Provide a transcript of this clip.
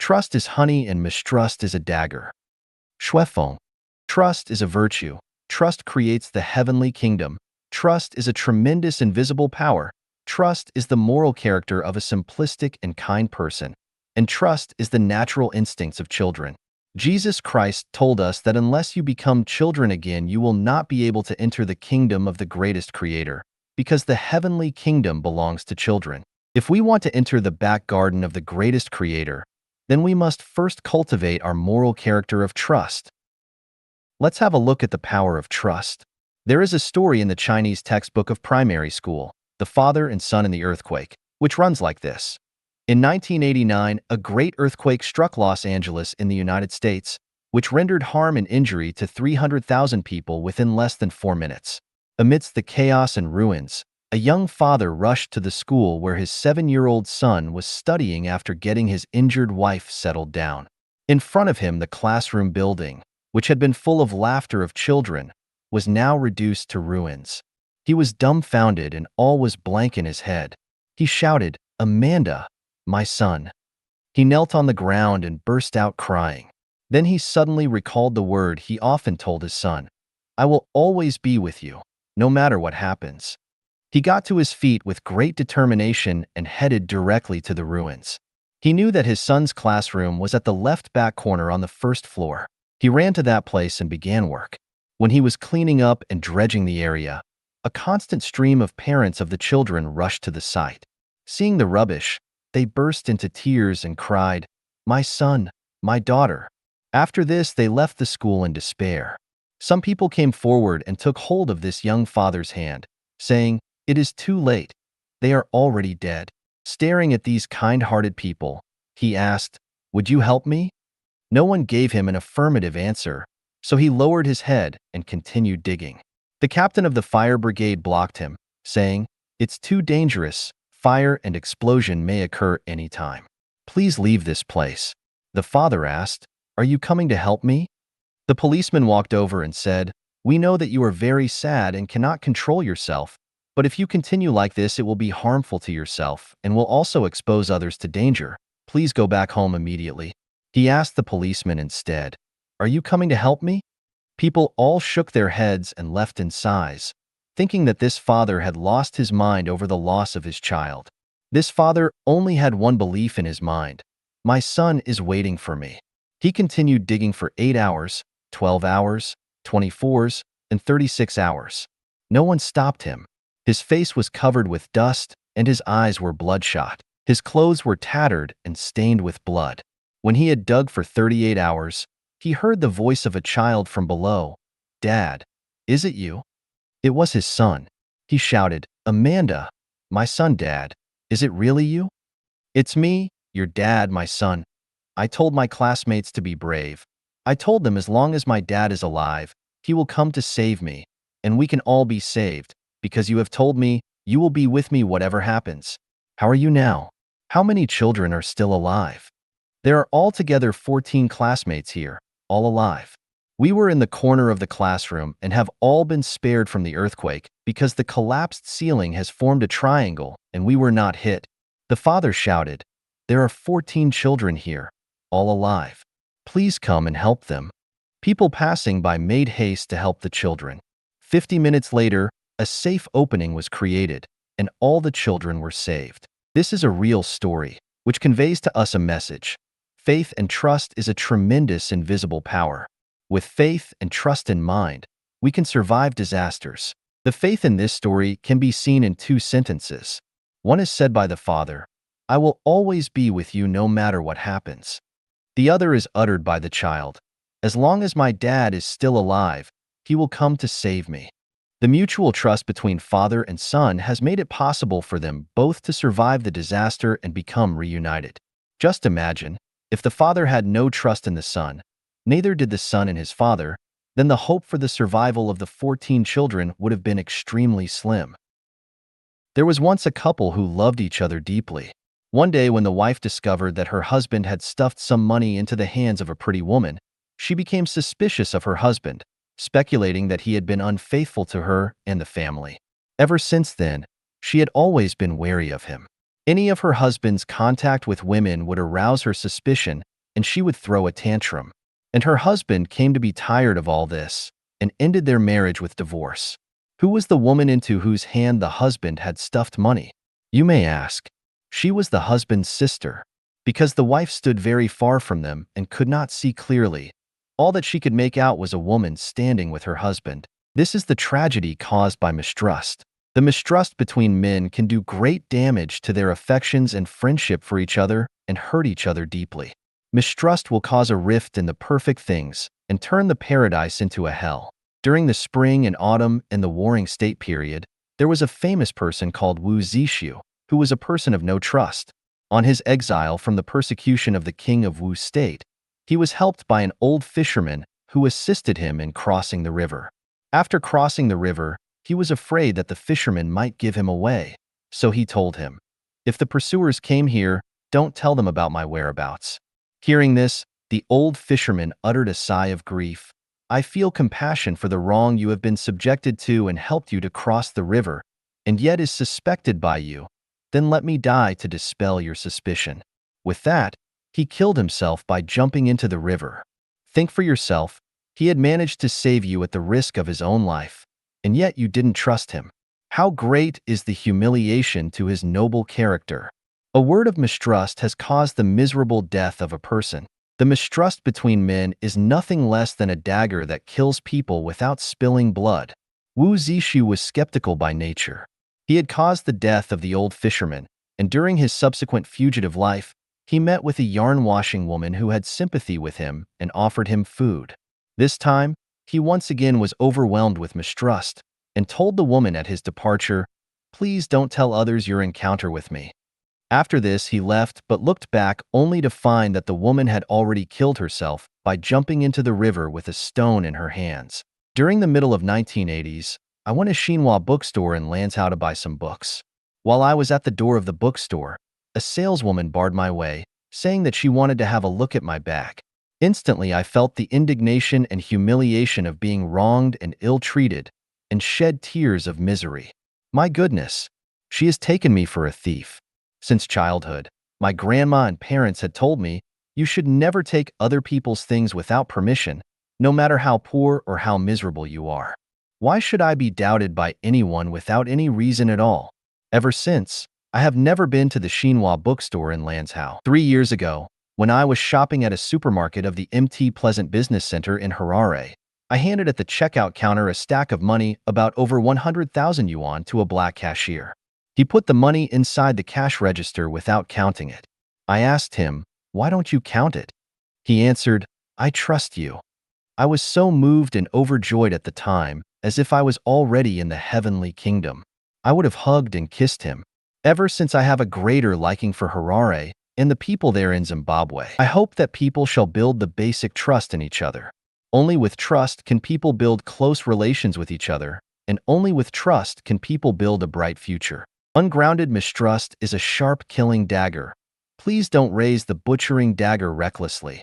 Trust is honey and mistrust is a dagger. Shuefeng. Trust is a virtue. Trust creates the heavenly kingdom. Trust is a tremendous invisible power. Trust is the moral character of a simplistic and kind person. And trust is the natural instincts of children. Jesus Christ told us that unless you become children again, you will not be able to enter the kingdom of the greatest creator, because the heavenly kingdom belongs to children. If we want to enter the back garden of the greatest creator, then we must first cultivate our moral character of trust. Let's have a look at the power of trust. There is a story in the Chinese textbook of primary school, The Father and Son in the Earthquake, which runs like this. In 1989, a great earthquake struck Los Angeles in the United States, which rendered harm and injury to 300,000 people within less than 4 minutes. Amidst the chaos and ruins, a young father rushed to the school where his 7-year-old son was studying after getting his injured wife settled down. In front of him, the classroom building, which had been full of laughter of children, was now reduced to ruins. He was dumbfounded and all was blank in his head. He shouted, "Amanda, my son." He knelt on the ground and burst out crying. Then he suddenly recalled the word he often told his son, "I will always be with you, no matter what happens." He got to his feet with great determination and headed directly to the ruins. He knew that his son's classroom was at the left back corner on the first floor. He ran to that place and began work. When he was cleaning up and dredging the area, a constant stream of parents of the children rushed to the site. Seeing the rubbish, they burst into tears and cried, "My son, my daughter." After this, they left the school in despair. Some people came forward and took hold of this young father's hand, saying, "It is too late. They are already dead." Staring at these kind-hearted people, he asked, "Would you help me?" No one gave him an affirmative answer, so he lowered his head and continued digging. The captain of the fire brigade blocked him, saying, "It's too dangerous. Fire and explosion may occur any time. Please leave this place." The father asked, "Are you coming to help me?" The policeman walked over and said, "We know that you are very sad and cannot control yourself, but if you continue like this, it will be harmful to yourself and will also expose others to danger. Please go back home immediately." He asked the policeman instead, "Are you coming to help me?" People all shook their heads and left in sighs, thinking that this father had lost his mind over the loss of his child. This father only had one belief in his mind: "My son is waiting for me." He continued digging for 8 hours, 12 hours, 24s, and 36 hours. No one stopped him. His face was covered with dust, and his eyes were bloodshot. His clothes were tattered and stained with blood. When he had dug for 38 hours, he heard the voice of a child from below. "Dad, is it you?" It was his son. He shouted, "Amanda, my son, Dad, is it really you?" "It's me, your dad, my son. I told my classmates to be brave. I told them as long as my dad is alive, he will come to save me, and we can all be saved, because you have told me you will be with me whatever happens. How are you now? How many children are still alive?" "There are altogether 14 classmates here, all alive. We were in the corner of the classroom and have all been spared from the earthquake because the collapsed ceiling has formed a triangle and we were not hit." The father shouted, "There are 14 children here, all alive. Please come and help them." People passing by made haste to help the children. 50 minutes later, a safe opening was created and all the children were saved. This is a real story, which conveys to us a message. Faith and trust is a tremendous invisible power. With faith and trust in mind, we can survive disasters. The faith in this story can be seen in 2 sentences. One is said by the father, "I will always be with you no matter what happens." The other is uttered by the child, "As long as my dad is still alive, he will come to save me." The mutual trust between father and son has made it possible for them both to survive the disaster and become reunited. Just imagine, if the father had no trust in the son, neither did the son in his father, then the hope for the survival of the 14 children would have been extremely slim. There was once a couple who loved each other deeply. One day when the wife discovered that her husband had stuffed some money into the hands of a pretty woman, she became suspicious of her husband, speculating that he had been unfaithful to her and the family. Ever since then, she had always been wary of him. Any of her husband's contact with women would arouse her suspicion, and she would throw a tantrum. And her husband came to be tired of all this and ended their marriage with divorce. Who was the woman into whose hand the husband had stuffed money? You may ask. She was the husband's sister. Because the wife stood very far from them and could not see clearly, all that she could make out was a woman standing with her husband. This is the tragedy caused by mistrust. The mistrust between men can do great damage to their affections and friendship for each other and hurt each other deeply. Mistrust will cause a rift in the perfect things and turn the paradise into a hell. During the spring and autumn and the Warring State period, there was a famous person called Wu Zishu, who was a person of no trust. On his exile from the persecution of the king of Wu State, he was helped by an old fisherman who assisted him in crossing the river. After crossing the river, he was afraid that the fisherman might give him away, so he told him, "If the pursuers came here, don't tell them about my whereabouts." Hearing this, the old fisherman uttered a sigh of grief. "I feel compassion for the wrong you have been subjected to and helped you to cross the river, and yet is suspected by you. Then let me die to dispel your suspicion." With that, he killed himself by jumping into the river. Think for yourself, he had managed to save you at the risk of his own life, and yet you didn't trust him. How great is the humiliation to his noble character! A word of mistrust has caused the miserable death of a person. The mistrust between men is nothing less than a dagger that kills people without spilling blood. Wu Zishu was skeptical by nature. He had caused the death of the old fisherman, and during his subsequent fugitive life, he met with a yarn-washing woman who had sympathy with him and offered him food. This time, he once again was overwhelmed with mistrust and told the woman at his departure, "Please don't tell others your encounter with me." After this, he left but looked back only to find that the woman had already killed herself by jumping into the river with a stone in her hands. During the middle of 1980s, I went to Xinhua bookstore in Lanzhou to buy some books. While I was at the door of the bookstore, a saleswoman barred my way, saying that she wanted to have a look at my bag. Instantly, I felt the indignation and humiliation of being wronged and ill-treated, and shed tears of misery. My goodness, she has taken me for a thief. Since childhood, my grandma and parents had told me, "You should never take other people's things without permission, no matter how poor or how miserable you are." Why should I be doubted by anyone without any reason at all? Ever since, I have never been to the Xinhua bookstore in Lanzhou. 3 years ago, when I was shopping at a supermarket of the MT Pleasant Business Center in Harare, I handed at the checkout counter a stack of money about over 100,000 yuan to a black cashier. He put the money inside the cash register without counting it. I asked him, "Why don't you count it?" He answered, "I trust you." I was so moved and overjoyed at the time, as if I was already in the heavenly kingdom. I would have hugged and kissed him. Ever since I have a greater liking for Harare and the people there in Zimbabwe. I hope that people shall build the basic trust in each other. Only with trust can people build close relations with each other, and only with trust can people build a bright future. Ungrounded mistrust is a sharp killing dagger. Please don't raise the butchering dagger recklessly.